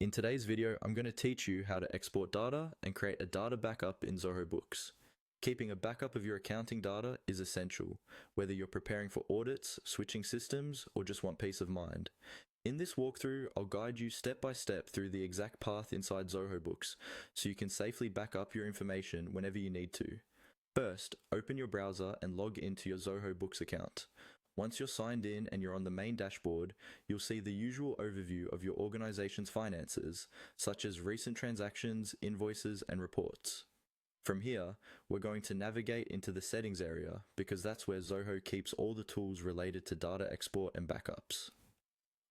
In today's video, I'm going to teach you how to export data and create a data backup in Zoho Books. Keeping a backup of your accounting data is essential, whether you're preparing for audits, switching systems, or just want peace of mind. In this walkthrough, I'll guide you step by step through the exact path inside Zoho Books, so you can safely back up your information whenever you need to. First, open your browser and log into your Zoho Books account. Once you're signed in and you're on the main dashboard, you'll see the usual overview of your organization's finances, such as recent transactions, invoices, and reports. From here, we're going to navigate into the settings area because that's where Zoho keeps all the tools related to data export and backups.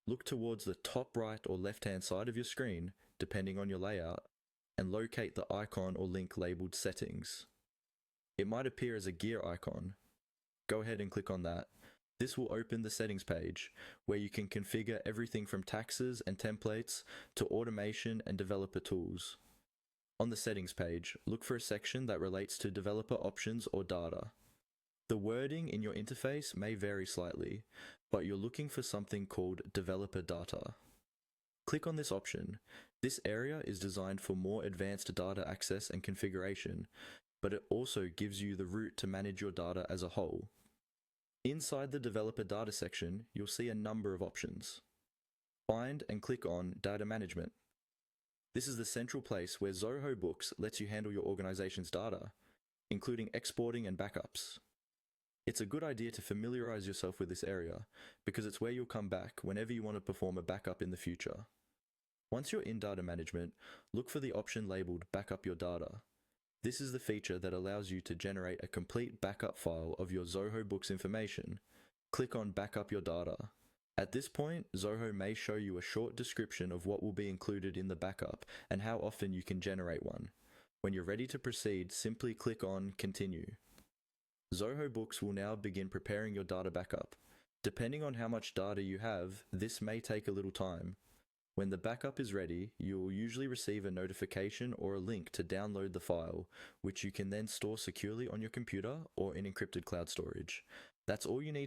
Look towards the top right or left-hand side of your screen, depending on your layout, and locate the icon or link labeled Settings. It might appear as a gear icon. Go ahead and click on that. This will open the settings page, where you can configure everything from taxes and templates to automation and developer tools. On the settings page, look for a section that relates to developer options or data. The wording in your interface may vary slightly, but you're looking for something called developer data. Click on this option. This area is designed for more advanced data access and configuration, but it also gives you the route to manage your data as a whole. Inside the developer data section, you'll see a number of options. Find and click on Data Management. This is the central place where Zoho Books lets you handle your organization's data, including exporting and backups. It's a good idea to familiarize yourself with this area because it's where you'll come back whenever you want to perform a backup in the future. Once you're in Data Management, look for the option labeled Backup Your Data. This is the feature that allows you to generate a complete backup file of your Zoho Books information. Click on Backup Your Data. At this point, Zoho may show you a short description of what will be included in the backup and how often you can generate one. When you're ready to proceed, simply click on Continue. Zoho Books will now begin preparing your data backup. Depending on how much data you have, this may take a little time. When the backup is ready, you will usually receive a notification or a link to download the file, which you can then store securely on your computer or in encrypted cloud storage. That's all you need